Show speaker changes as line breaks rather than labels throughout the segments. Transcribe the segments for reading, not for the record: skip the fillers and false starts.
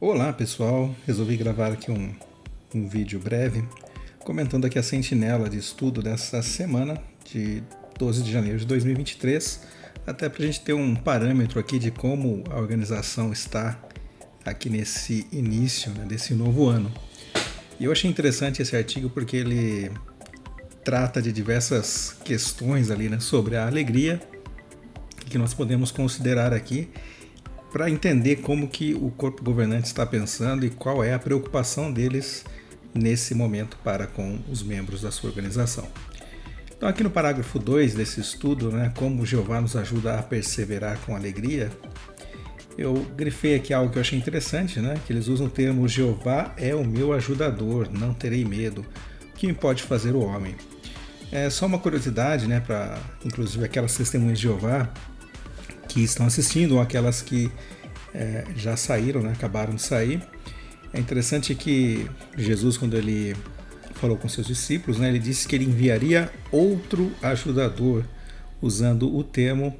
Olá pessoal, resolvi gravar aqui um vídeo breve comentando aqui a sentinela de estudo dessa semana de 12 de janeiro de 2023, até para a gente ter um parâmetro aqui de como a organização está aqui nesse início, né, desse novo ano. E eu achei interessante esse artigo porque ele trata de diversas questões ali, né, sobre a alegria que nós podemos considerar aqui para entender como que o corpo governante está pensando e qual é a preocupação deles nesse momento para com os membros da sua organização. Então aqui no parágrafo 2 desse estudo, né, como Jeová nos ajuda a perseverar com alegria, eu grifei aqui algo que eu achei interessante, né, que eles usam o termo Jeová é o meu ajudador, não terei medo, o que me pode fazer o homem. É só uma curiosidade, né, para inclusive aquelas testemunhas de Jeová que estão assistindo ou aquelas que já saíram, né, acabaram de sair. É interessante que Jesus, quando ele falou com seus discípulos, né, ele disse que ele enviaria outro ajudador, usando o termo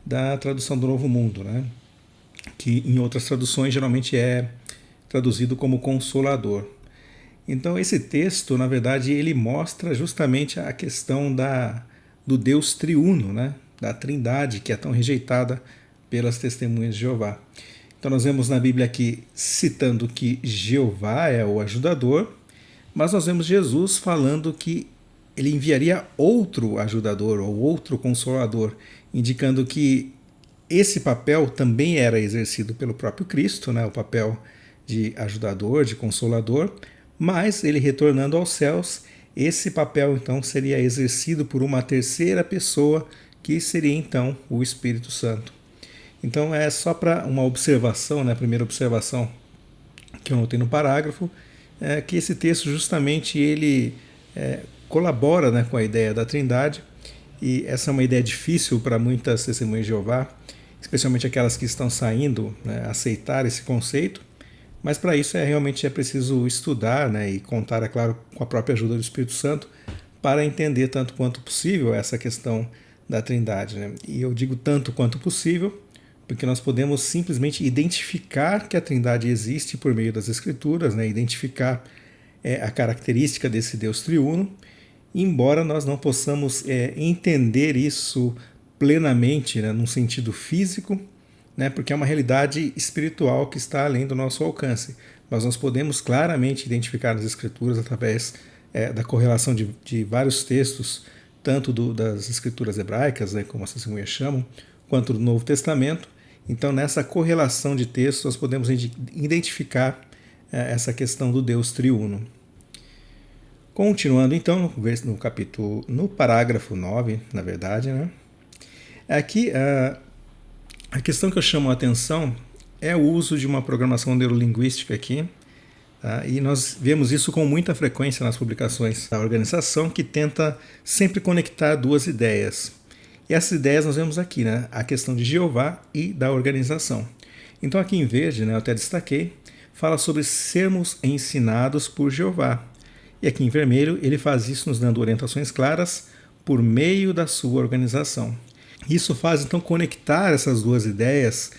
da tradução do Novo Mundo, né, que em outras traduções geralmente é traduzido como Consolador. Então esse texto, na verdade, ele mostra justamente a questão do Deus triuno, né, da Trindade, que é tão rejeitada pelas testemunhas de Jeová. Então nós vemos na Bíblia aqui citando que Jeová é o ajudador, mas nós vemos Jesus falando que ele enviaria outro ajudador ou outro consolador, indicando que esse papel também era exercido pelo próprio Cristo, né, o papel de ajudador, de consolador, mas ele retornando aos céus, esse papel então seria exercido por uma terceira pessoa, que seria então o Espírito Santo. Então é só para uma observação, né, a primeira observação que eu notei no parágrafo, é que esse texto justamente ele colabora, né, com a ideia da Trindade, e essa é uma ideia difícil para muitas testemunhas de Jeová, especialmente aquelas que estão saindo, né, aceitar esse conceito, mas para isso realmente é preciso estudar, né, e contar, é claro, com a própria ajuda do Espírito Santo para entender tanto quanto possível essa questão da Trindade, né? E eu digo tanto quanto possível, porque nós podemos simplesmente identificar que a Trindade existe por meio das Escrituras, né? Identificar a característica desse Deus triuno, embora nós não possamos entender isso plenamente, né, num sentido físico, né, porque é uma realidade espiritual que está além do nosso alcance. Mas nós podemos claramente identificar nas Escrituras através da correlação de vários textos, tanto das escrituras hebraicas, né, como as testemunhas chamam, quanto do Novo Testamento. Então, nessa correlação de textos, nós podemos identificar essa questão do Deus triuno. Continuando, então, no parágrafo 9, na verdade, né, aqui a questão que eu chamo a atenção é o uso de uma programação neurolinguística aqui, tá? E nós vemos isso com muita frequência nas publicações da organização, que tenta sempre conectar duas ideias. E essas ideias nós vemos aqui, né? A questão de Jeová e da organização. Então aqui em verde, né, eu até destaquei, fala sobre sermos ensinados por Jeová. E aqui em vermelho ele faz isso nos dando orientações claras por meio da sua organização. Isso faz então conectar essas duas ideias,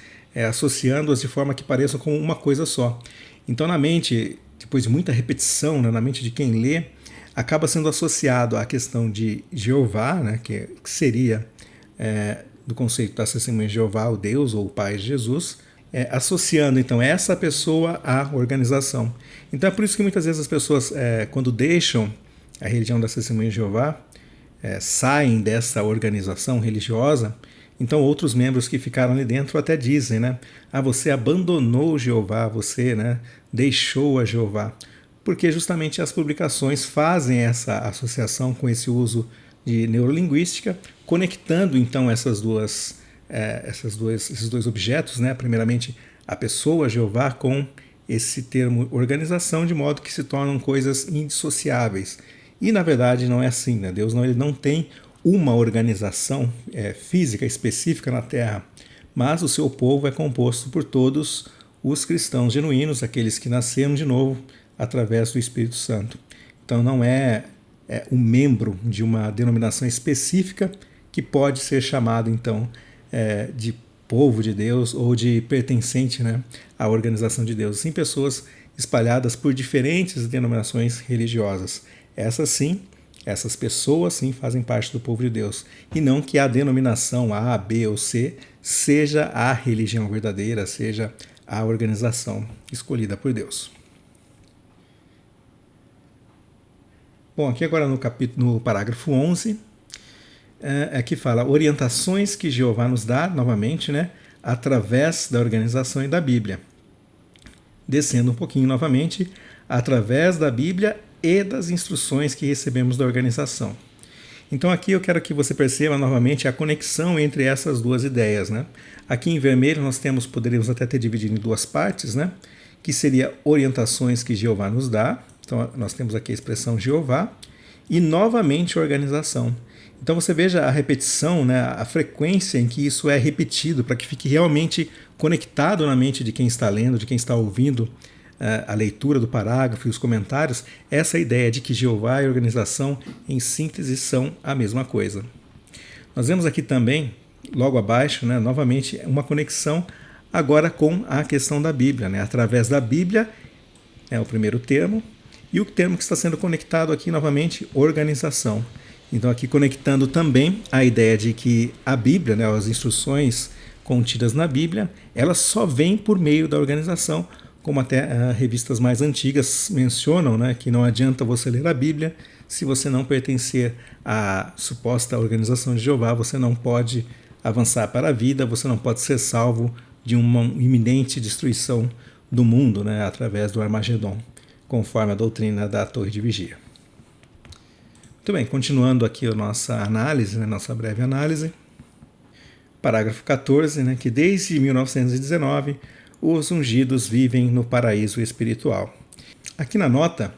associando-as de forma que pareçam como uma coisa só. Então na mente, depois de muita repetição, né, na mente de quem lê, acaba sendo associado à questão de Jeová, né, que seria do conceito da testemunha de Jeová, o Deus ou o Pai de Jesus, associando então essa pessoa à organização. Então é por isso que muitas vezes as pessoas, quando deixam a religião da testemunha de Jeová, saem dessa organização religiosa, então outros membros que ficaram ali dentro até dizem, né, você abandonou Jeová, você, né, deixou a Jeová, porque justamente as publicações fazem essa associação com esse uso de neurolinguística, conectando então esses dois objetos, né, primeiramente a pessoa Jeová com esse termo organização, de modo que se tornam coisas indissociáveis. E na verdade não é assim, né? Deus ele não tem uma organização física específica na Terra, mas o seu povo é composto por todos os cristãos genuínos, aqueles que nasceram de novo através do Espírito Santo. Então não é um membro de uma denominação específica que pode ser chamado então de povo de Deus ou de pertencente, né, à organização de Deus. Sim, pessoas espalhadas por diferentes denominações religiosas. Essas pessoas sim fazem parte do povo de Deus. E não que a denominação A, B ou C seja a religião verdadeira, seja a organização escolhida por Deus. Bom, aqui agora no parágrafo 11, aqui fala orientações que Jeová nos dá, novamente, né, através da organização e da Bíblia. Descendo um pouquinho novamente, através da Bíblia e das instruções que recebemos da organização. Então aqui eu quero que você perceba novamente a conexão entre essas duas ideias, né? Aqui em vermelho nós poderíamos até ter dividido em duas partes, né? Que seria orientações que Jeová nos dá. Então nós temos aqui a expressão Jeová e novamente organização. Então você veja a repetição, né? A frequência em que isso é repetido para que fique realmente conectado na mente de quem está lendo, de quem está ouvindo a leitura do parágrafo e os comentários, essa ideia de que Jeová e organização, em síntese, são a mesma coisa. Nós vemos aqui também, logo abaixo, né, novamente, uma conexão agora com a questão da Bíblia. Né? Através da Bíblia é o primeiro termo, e o termo que está sendo conectado aqui, novamente, organização. Então aqui conectando também a ideia de que a Bíblia, né, as instruções contidas na Bíblia, elas só vêm por meio da organização, como até revistas mais antigas mencionam, né, que não adianta você ler a Bíblia se você não pertencer à suposta organização de Jeová, você não pode avançar para a vida, você não pode ser salvo de uma iminente destruição do mundo, né, através do Armagedon, conforme a doutrina da Torre de Vigia. Muito bem, continuando aqui a nossa análise, né, nossa breve análise. Parágrafo 14, né, que desde 1919 os ungidos vivem no paraíso espiritual. Aqui na nota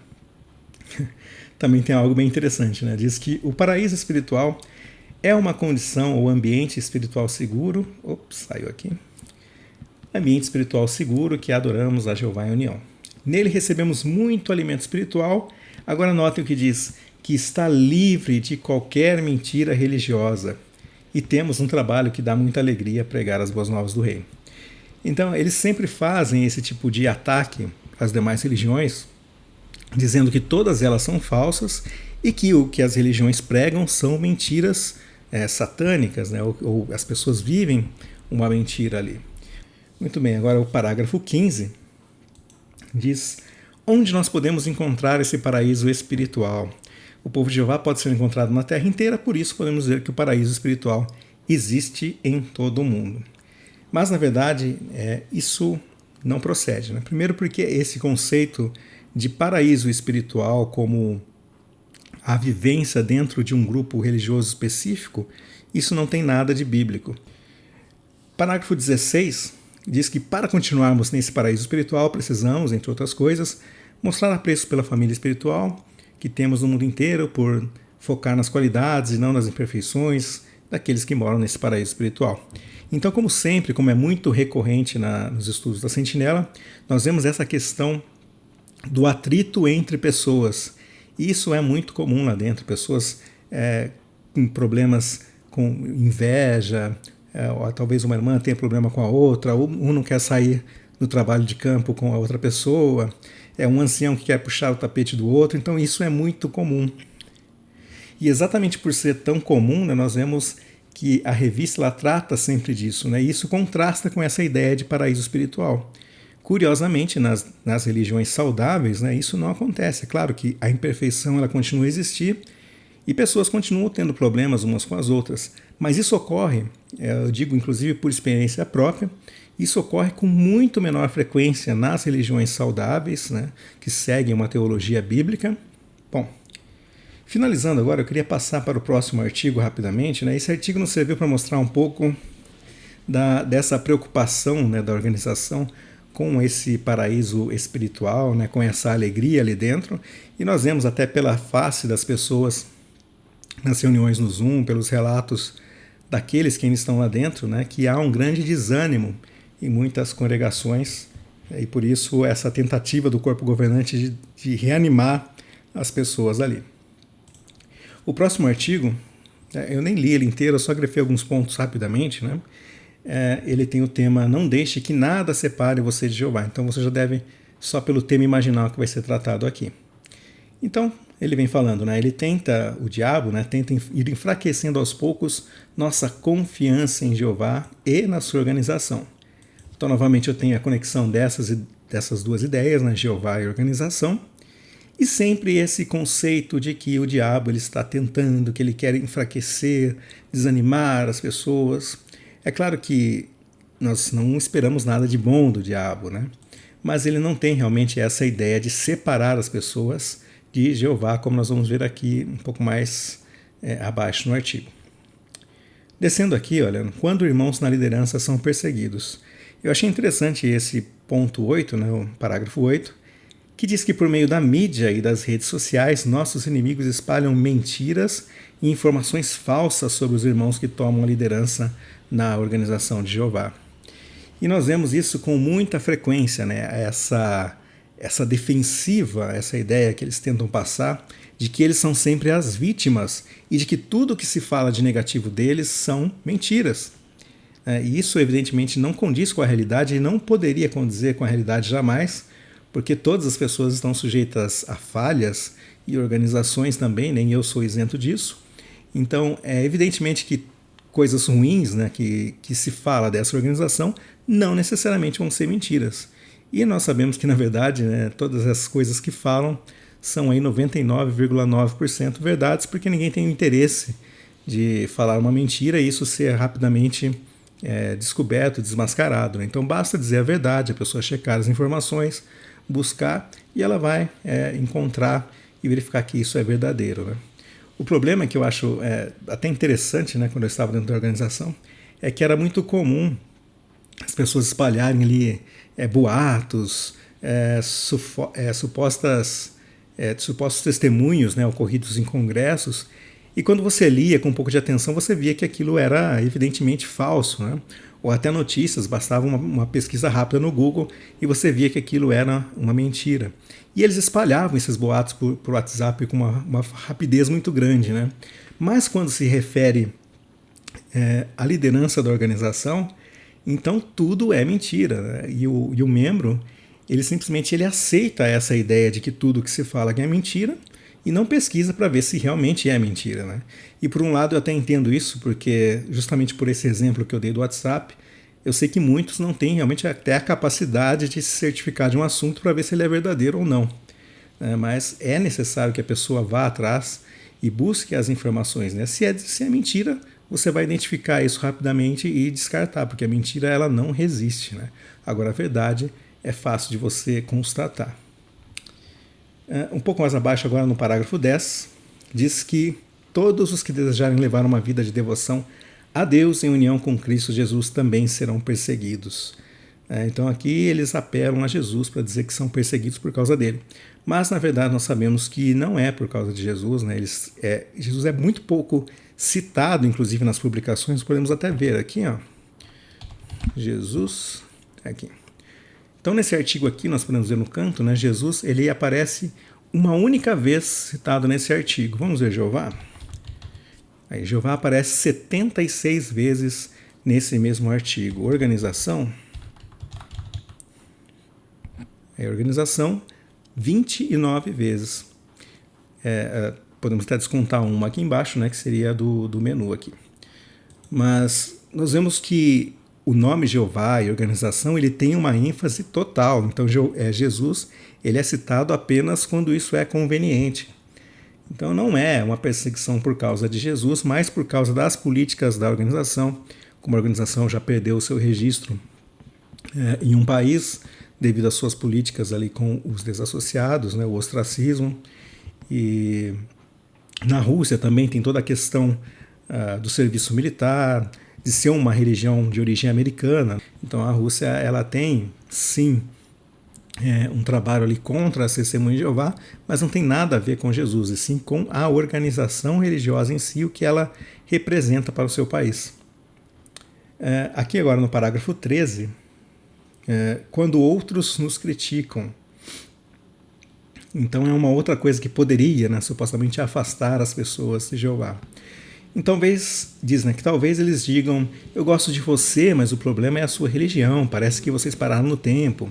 também tem algo bem interessante, né? Diz que o paraíso espiritual é uma condição ou ambiente espiritual seguro. Saiu aqui. Ambiente espiritual seguro que adoramos a Jeová em união. Nele recebemos muito alimento espiritual. Agora notem o que diz, que está livre de qualquer mentira religiosa. E temos um trabalho que dá muita alegria pregar as boas novas do reino. Então, eles sempre fazem esse tipo de ataque às demais religiões, dizendo que todas elas são falsas e que o que as religiões pregam são mentiras satânicas, né? ou as pessoas vivem uma mentira ali. Muito bem, agora o parágrafo 15 diz: onde nós podemos encontrar esse paraíso espiritual? O povo de Jeová pode ser encontrado na terra inteira, por isso podemos dizer que o paraíso espiritual existe em todo o mundo. Mas, na verdade, isso não procede. Né? Primeiro porque esse conceito de paraíso espiritual como a vivência dentro de um grupo religioso específico, isso não tem nada de bíblico. Parágrafo 16 diz que para continuarmos nesse paraíso espiritual precisamos, entre outras coisas, mostrar apreço pela família espiritual que temos no mundo inteiro por focar nas qualidades e não nas imperfeições daqueles que moram nesse paraíso espiritual. Então, como sempre, como é muito recorrente nos estudos da Sentinela, nós vemos essa questão do atrito entre pessoas. Isso é muito comum lá dentro, pessoas com problemas com inveja, ou talvez uma irmã tenha problema com a outra, ou um não quer sair do trabalho de campo com a outra pessoa, um ancião que quer puxar o tapete do outro, então isso é muito comum. E exatamente por ser tão comum, né, nós vemos que a revista ela trata sempre disso, né? E isso contrasta com essa ideia de paraíso espiritual. Curiosamente, nas religiões saudáveis, né, isso não acontece. É claro que a imperfeição ela continua a existir e pessoas continuam tendo problemas umas com as outras, mas isso ocorre, eu digo inclusive por experiência própria, isso ocorre com muito menor frequência nas religiões saudáveis, né, que seguem uma teologia bíblica. Bom, finalizando agora, eu queria passar para o próximo artigo rapidamente. Né? Esse artigo nos serviu para mostrar um pouco dessa preocupação, né, da organização com esse paraíso espiritual, né, com essa alegria ali dentro. E nós vemos até pela face das pessoas nas reuniões no Zoom, pelos relatos daqueles que ainda estão lá dentro, né, que há um grande desânimo em muitas congregações. E por isso essa tentativa do corpo governante de reanimar as pessoas ali. O próximo artigo, eu nem li ele inteiro, eu só grafei alguns pontos rapidamente, né? ele tem o tema "Não deixe que nada separe você de Jeová". Então você já deve, só pelo tema, imaginar o que vai ser tratado aqui. Então, ele vem falando, né? O diabo, né, tenta ir enfraquecendo aos poucos nossa confiança em Jeová e na sua organização. Então, novamente, eu tenho a conexão dessas duas ideias, né, Jeová e organização, e sempre esse conceito de que o diabo ele está tentando, que ele quer enfraquecer, desanimar as pessoas. É claro que nós não esperamos nada de bom do diabo, né? Mas ele não tem realmente essa ideia de separar as pessoas de Jeová, como nós vamos ver aqui um pouco mais abaixo no artigo. Descendo aqui, olha, quando irmãos na liderança são perseguidos. Eu achei interessante esse ponto 8, né, o parágrafo 8, que diz que por meio da mídia e das redes sociais, nossos inimigos espalham mentiras e informações falsas sobre os irmãos que tomam a liderança na organização de Jeová. E nós vemos isso com muita frequência, né? Essa defensiva, essa ideia que eles tentam passar de que eles são sempre as vítimas e de que tudo que se fala de negativo deles são mentiras. E isso, evidentemente, não condiz com a realidade e não poderia condizer com a realidade jamais, porque todas as pessoas estão sujeitas a falhas e organizações também, nem eu sou isento disso. Então, é evidentemente que coisas ruins, né, que se fala dessa organização não necessariamente vão ser mentiras. E nós sabemos que, na verdade, né, todas essas coisas que falam são aí 99,9% verdades, porque ninguém tem o interesse de falar uma mentira e isso ser rapidamente descoberto, desmascarado. Né? Então basta dizer a verdade, a pessoa checar as informações, buscar e ela vai encontrar e verificar que isso é verdadeiro. Né? O problema que eu acho até interessante, né, quando eu estava dentro da organização, é que era muito comum as pessoas espalharem ali boatos, supostos testemunhos, né, ocorridos em congressos, e quando você lia com um pouco de atenção, você via que aquilo era evidentemente falso, né? Ou até notícias, bastava uma pesquisa rápida no Google e você via que aquilo era uma mentira. E eles espalhavam esses boatos por WhatsApp com uma rapidez muito grande, né? Mas quando se refere à liderança da organização, então tudo é mentira, né? E o membro, ele simplesmente aceita essa ideia de que tudo que se fala é mentira e não pesquisa para ver se realmente é mentira. Né? E por um lado eu até entendo isso, porque justamente por esse exemplo que eu dei do WhatsApp, eu sei que muitos não têm realmente até a capacidade de se certificar de um assunto para ver se ele é verdadeiro ou não. Mas é necessário que a pessoa vá atrás e busque as informações. Né? Se é mentira, você vai identificar isso rapidamente e descartar, porque a mentira ela não resiste. Né? Agora a verdade é fácil de você constatar. Um pouco mais abaixo, agora no parágrafo 10, diz que todos os que desejarem levar uma vida de devoção a Deus em união com Cristo Jesus também serão perseguidos. Então aqui eles apelam a Jesus para dizer que são perseguidos por causa dele. Mas na verdade nós sabemos que não é por causa de Jesus. Né? Jesus é muito pouco citado, inclusive nas publicações. Podemos até ver aqui, ó, Jesus, aqui. Então, nesse artigo aqui, nós podemos ver no canto, né, Jesus ele aparece uma única vez citado nesse artigo. Vamos ver Jeová? Aí, Jeová aparece 76 vezes nesse mesmo artigo. Organização, 29 vezes. Podemos até descontar uma aqui embaixo, né, que seria do menu aqui. Mas nós vemos que o nome Jeová e organização ele tem uma ênfase total. Então Jesus ele é citado apenas quando isso é conveniente. Então não é uma perseguição por causa de Jesus, mas por causa das políticas da organização. Como a organização já perdeu o seu registro em um país devido às suas políticas ali com os desassociados, né, o ostracismo. E na Rússia também tem toda a questão do serviço militar, de ser uma religião de origem americana. Então a Rússia ela tem sim um trabalho ali contra as testemunhas de Jeová, mas não tem nada a ver com Jesus, e sim com a organização religiosa em si, o que ela representa para o seu país. Aqui agora no parágrafo 13, quando outros nos criticam. Então é uma outra coisa que poderia, né, supostamente afastar as pessoas de Jeová. Então, diz, né, que talvez eles digam: eu gosto de você, mas o problema é a sua religião, parece que vocês pararam no tempo.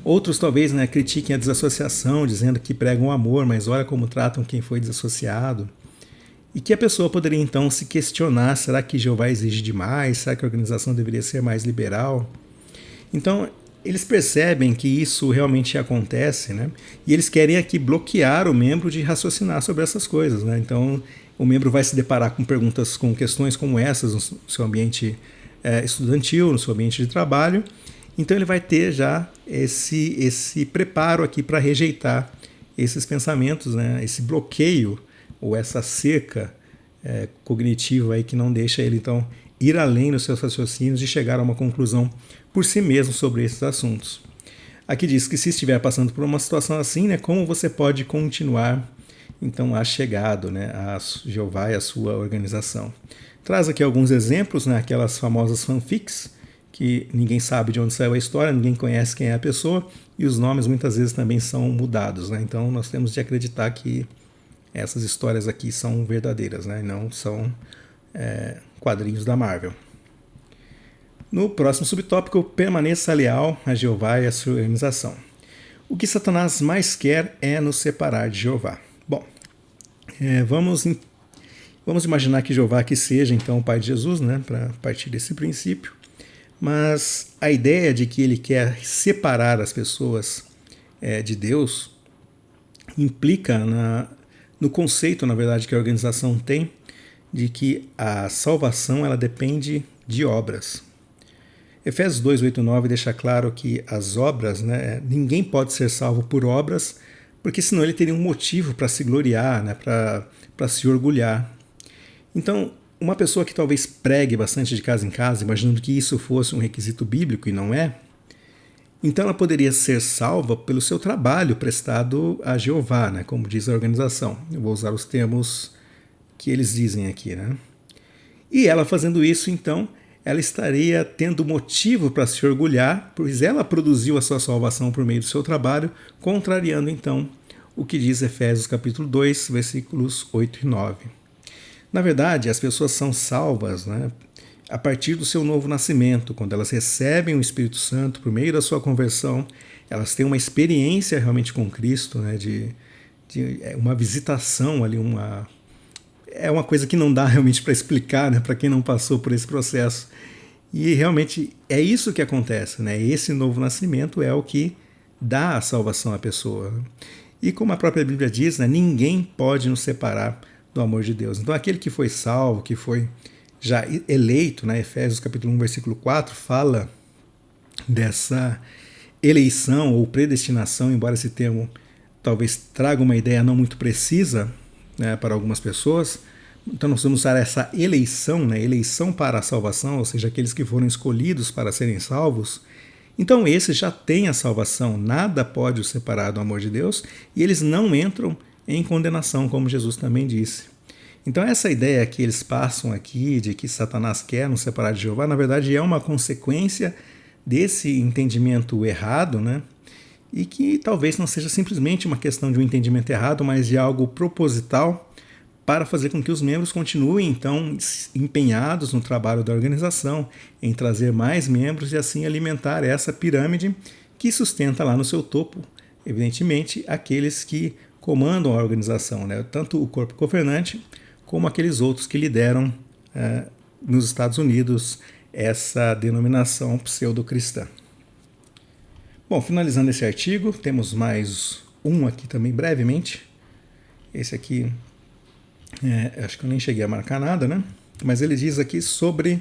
Outros talvez, né, critiquem a desassociação, dizendo que pregam amor, mas olha como tratam quem foi desassociado. E que a pessoa poderia então se questionar: será que Jeová exige demais? Será que a organização deveria ser mais liberal? Então, eles percebem que isso realmente acontece, né? E eles querem aqui bloquear o membro de raciocinar sobre essas coisas, né? Então, o membro vai se deparar com perguntas, com questões como essas no seu ambiente estudantil, no seu ambiente de trabalho. Então, ele vai ter já esse preparo aqui para rejeitar esses pensamentos, né? Esse bloqueio ou essa cerca cognitiva aí que não deixa ele, então, ir além nos seus raciocínios e chegar a uma conclusão por si mesmo sobre esses assuntos. Aqui diz que se estiver passando por uma situação assim, né, como você pode continuar então achegado, né, a Jeová e a sua organização. Traz aqui alguns exemplos, né, aquelas famosas fanfics, que ninguém sabe de onde saiu a história, ninguém conhece quem é a pessoa, e os nomes muitas vezes também são mudados, né? Então nós temos de acreditar que essas histórias aqui são verdadeiras, né, e não são quadrinhos da Marvel. No próximo subtópico, permaneça leal a Jeová e a sua organização. O que Satanás mais quer é nos separar de Jeová. Bom, vamos imaginar que Jeová que seja então o Pai de Jesus, né, para partir desse princípio. Mas a ideia de que ele quer separar as pessoas de Deus implica no conceito, na verdade, que a organização tem de que a salvação ela depende de obras. Efésios 2, 8 e 9 deixa claro que as obras, né, ninguém pode ser salvo por obras, porque senão ele teria um motivo para se gloriar, né, para se orgulhar. Então, uma pessoa que talvez pregue bastante de casa em casa, imaginando que isso fosse um requisito bíblico e não é, então ela poderia ser salva pelo seu trabalho prestado a Jeová, né, como diz a organização. Eu vou usar os termos que eles dizem aqui, né? E ela fazendo isso, então, ela estaria tendo motivo para se orgulhar, pois ela produziu a sua salvação por meio do seu trabalho, contrariando, então, o que diz Efésios capítulo 2, versículos 8 e 9. Na verdade, as pessoas são salvas, né, a partir do seu novo nascimento, quando elas recebem o Espírito Santo por meio da sua conversão, elas têm uma experiência realmente com Cristo, né, de uma visitação ali, é uma coisa que não dá realmente para explicar, né, para quem não passou por esse processo. E realmente é isso que acontece, né? Esse novo nascimento é o que dá a salvação à pessoa. E como a própria Bíblia diz, né, ninguém pode nos separar do amor de Deus. Então aquele que foi salvo, que foi já eleito, né, Efésios capítulo 1, versículo 4, fala dessa eleição ou predestinação, embora esse termo talvez traga uma ideia não muito precisa, né, para algumas pessoas. Então nós vamos usar essa eleição, né, eleição para a salvação, ou seja, aqueles que foram escolhidos para serem salvos. Então esses já têm a salvação, nada pode os separar do amor de Deus, e eles não entram em condenação, como Jesus também disse. Então essa ideia que eles passam aqui, de que Satanás quer nos separar de Jeová, na verdade é uma consequência desse entendimento errado, né? E que talvez não seja simplesmente uma questão de um entendimento errado, mas de algo proposital para fazer com que os membros continuem, então, empenhados no trabalho da organização, em trazer mais membros e assim alimentar essa pirâmide que sustenta lá no seu topo, evidentemente, aqueles que comandam a organização, né? Tanto o corpo governante como aqueles outros que lideram nos Estados Unidos essa denominação pseudo-cristã. Bom, finalizando esse artigo, temos mais um aqui também brevemente. Esse aqui, acho que eu nem cheguei a marcar nada, né? Mas ele diz aqui sobre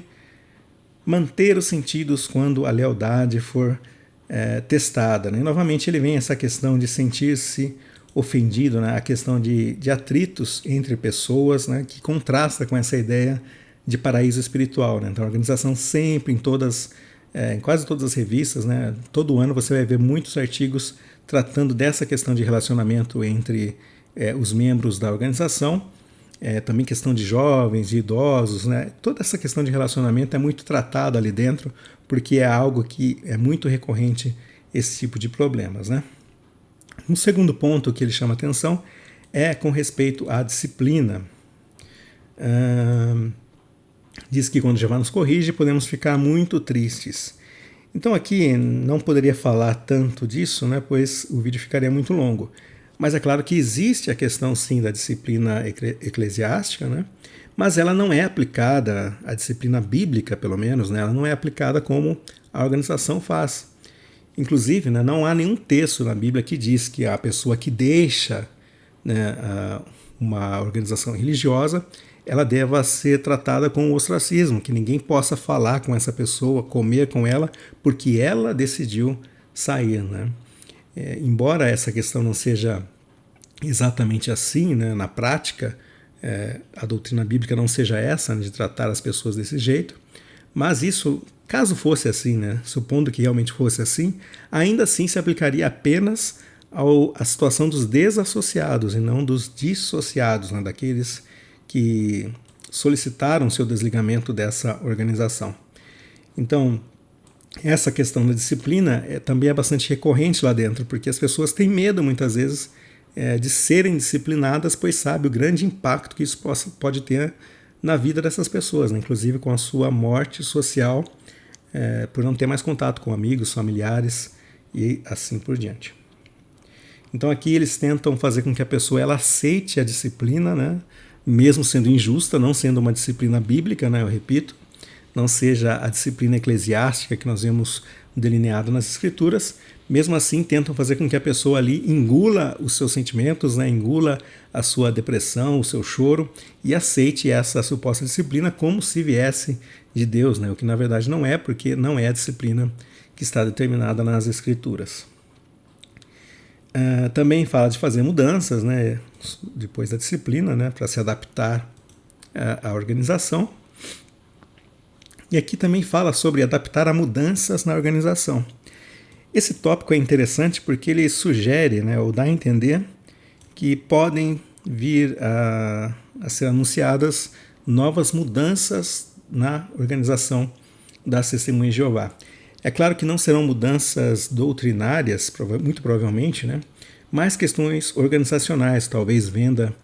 manter os sentidos quando a lealdade for testada, né? E novamente ele vem essa questão de sentir-se ofendido, né? A questão de atritos entre pessoas, né? Que contrasta com essa ideia de paraíso espiritual, né? Então a organização sempre, em quase todas as revistas, né, todo ano você vai ver muitos artigos tratando dessa questão de relacionamento entre os membros da organização, também questão de jovens, de idosos, né, toda essa questão de relacionamento é muito tratada ali dentro, porque é algo que é muito recorrente, esse tipo de problemas, né. Um segundo ponto que ele chama atenção é com respeito à disciplina. Diz que quando Jeová nos corrige, podemos ficar muito tristes. Então aqui não poderia falar tanto disso, né, pois o vídeo ficaria muito longo. Mas é claro que existe a questão sim da disciplina eclesiástica, né, mas ela não é aplicada, a disciplina bíblica pelo menos, né, ela não é aplicada como a organização faz. Inclusive, né, não há nenhum texto na Bíblia que diz que a pessoa que deixa, né, uma organização religiosa, ela deva ser tratada com ostracismo, que ninguém possa falar com essa pessoa, comer com ela, porque ela decidiu sair, né? Embora essa questão não seja exatamente assim, né, na prática, a doutrina bíblica não seja essa, né, de tratar as pessoas desse jeito, mas isso, caso fosse assim, né, supondo que realmente fosse assim, ainda assim se aplicaria apenas à situação dos desassociados e não dos dissociados, né, daqueles que solicitaram seu desligamento dessa organização. Então, essa questão da disciplina também é bastante recorrente lá dentro, porque as pessoas têm medo, muitas vezes, de serem disciplinadas, pois sabe o grande impacto que isso pode ter na vida dessas pessoas, né? Inclusive com a sua morte social, por não ter mais contato com amigos, familiares e assim por diante. Então aqui eles tentam fazer com que a pessoa ela aceite a disciplina, né? Mesmo sendo injusta, não sendo uma disciplina bíblica, né, eu repito, não seja a disciplina eclesiástica que nós vemos delineado nas Escrituras, mesmo assim tentam fazer com que a pessoa ali engula os seus sentimentos, né, engula a sua depressão, o seu choro e aceite essa suposta disciplina como se viesse de Deus, né, o que na verdade não é, porque não é a disciplina que está determinada nas Escrituras. Também fala de fazer mudanças, né, depois da disciplina, né, para se adaptar à organização. E aqui também fala sobre adaptar a mudanças na organização. Esse tópico é interessante porque ele sugere, né, ou dá a entender que podem vir a ser anunciadas novas mudanças na organização das Testemunhas de Jeová. É claro que não serão mudanças doutrinárias, muito provavelmente, né? Mas questões organizacionais, talvez venda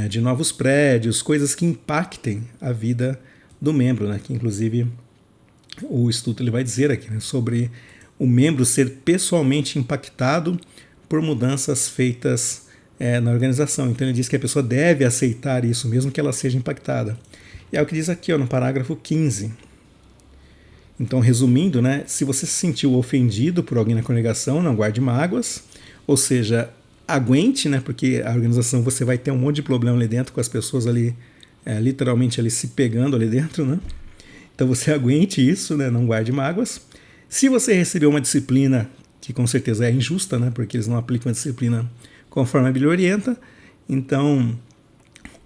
de novos prédios, coisas que impactem a vida do membro, né? Que inclusive o estudo ele vai dizer aqui, né, sobre o membro ser pessoalmente impactado por mudanças feitas na organização. Então ele diz que a pessoa deve aceitar isso, mesmo que ela seja impactada. E é o que diz aqui, ó, no parágrafo 15. Então, resumindo, né, se você se sentiu ofendido por alguém na congregação, não guarde mágoas, ou seja, aguente, né, porque a organização você vai ter um monte de problema ali dentro com as pessoas ali, literalmente ali se pegando ali dentro, né? Então você aguente isso, né, não guarde mágoas. Se você recebeu uma disciplina que com certeza é injusta, né, porque eles não aplicam a disciplina conforme a Bíblia orienta, então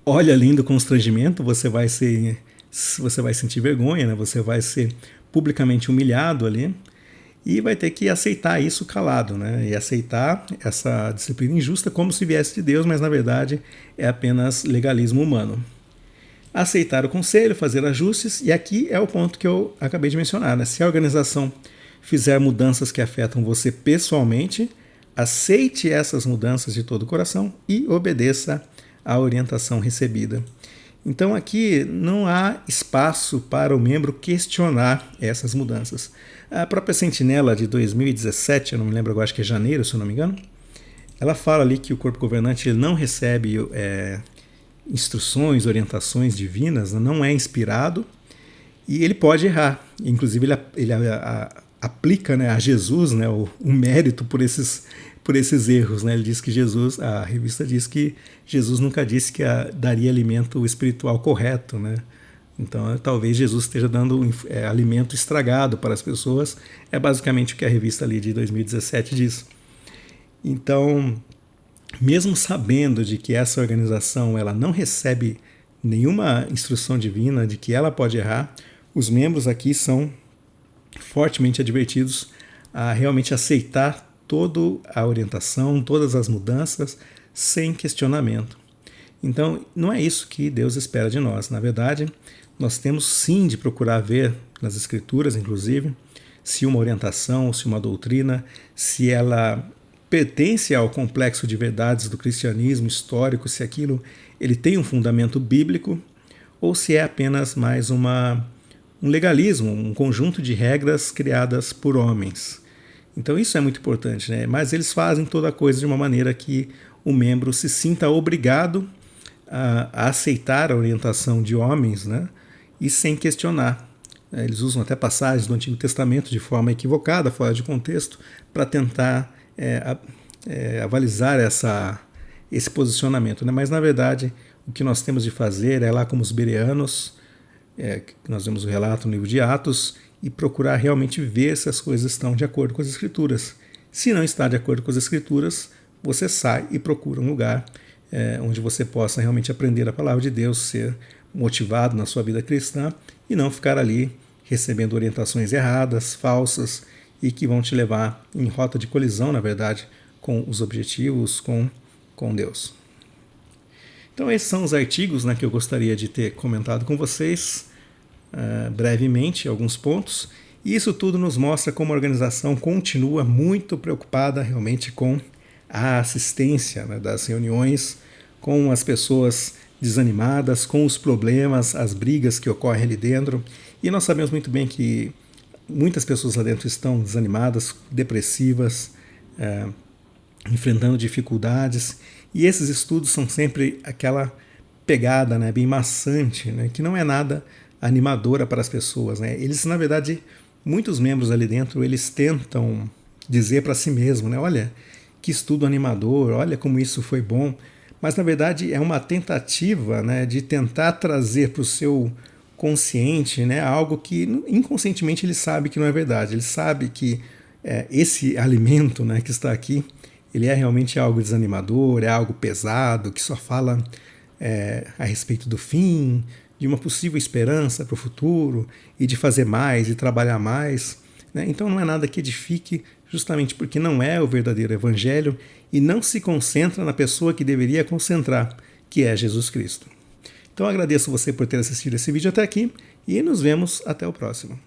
olha além do constrangimento, você vai sentir vergonha, né, você vai ser publicamente humilhado ali e vai ter que aceitar isso calado, né? E aceitar essa disciplina injusta como se viesse de Deus, mas na verdade é apenas legalismo humano. Aceitar o conselho, fazer ajustes, e aqui é o ponto que eu acabei de mencionar, né? Se a organização fizer mudanças que afetam você pessoalmente, aceite essas mudanças de todo o coração e obedeça à orientação recebida. Então aqui não há espaço para o membro questionar essas mudanças. A própria Sentinela de 2017, eu não me lembro agora, acho que é janeiro, se eu não me engano, ela fala ali que o corpo governante ele não recebe instruções, orientações divinas, não é inspirado e ele pode errar. Inclusive ele aplica, né, a Jesus, né, o mérito por esses erros, né? Ele diz que a revista diz que Jesus nunca disse que daria alimento espiritual correto, né? Então talvez Jesus esteja dando alimento estragado para as pessoas, é basicamente o que a revista ali de 2017 diz. Então, mesmo sabendo de que essa organização ela não recebe nenhuma instrução divina, de que ela pode errar, os membros aqui são fortemente advertidos a realmente aceitar toda a orientação, todas as mudanças, sem questionamento. Então, não é isso que Deus espera de nós. Na verdade, nós temos sim de procurar ver nas Escrituras, inclusive, se uma orientação, se uma doutrina, se ela pertence ao complexo de verdades do cristianismo histórico, se aquilo ele tem um fundamento bíblico, ou se é apenas mais um legalismo, um conjunto de regras criadas por homens. Então isso é muito importante, né? Mas eles fazem toda a coisa de uma maneira que o membro se sinta obrigado a aceitar a orientação de homens, né? E sem questionar. Eles usam até passagens do Antigo Testamento de forma equivocada, fora de contexto, para tentar avalizar esse posicionamento, né? Mas na verdade o que nós temos de fazer é lá como os bereanos, que nós vemos o relato no livro de Atos, e procurar realmente ver se as coisas estão de acordo com as Escrituras. Se não está de acordo com as Escrituras, você sai e procura um lugar onde você possa realmente aprender a palavra de Deus, ser motivado na sua vida cristã e não ficar ali recebendo orientações erradas, falsas e que vão te levar em rota de colisão, na verdade, com os objetivos, com Deus. Então esses são os artigos, né, que eu gostaria de ter comentado com vocês brevemente, alguns pontos. E isso tudo nos mostra como a organização continua muito preocupada realmente com a assistência, né, das reuniões, com as pessoas desanimadas, com os problemas, as brigas que ocorrem ali dentro. E nós sabemos muito bem que muitas pessoas lá dentro estão desanimadas, depressivas, enfrentando dificuldades. E esses estudos são sempre aquela pegada, né, bem maçante, né, que não é nada animadora para as pessoas, né? Eles, na verdade, muitos membros ali dentro, eles tentam dizer para si mesmo, né, olha, que estudo animador, olha como isso foi bom, mas na verdade é uma tentativa, né, de tentar trazer para o seu consciente, né, algo que inconscientemente ele sabe que não é verdade, ele sabe que esse alimento, né, que está aqui, ele é realmente algo desanimador, é algo pesado, que só fala a respeito do fim, de uma possível esperança para o futuro e de fazer mais e trabalhar mais, né? Então não é nada que edifique, justamente porque não é o verdadeiro evangelho e não se concentra na pessoa que deveria concentrar, que é Jesus Cristo. Então agradeço você por ter assistido esse vídeo até aqui e nos vemos até o próximo.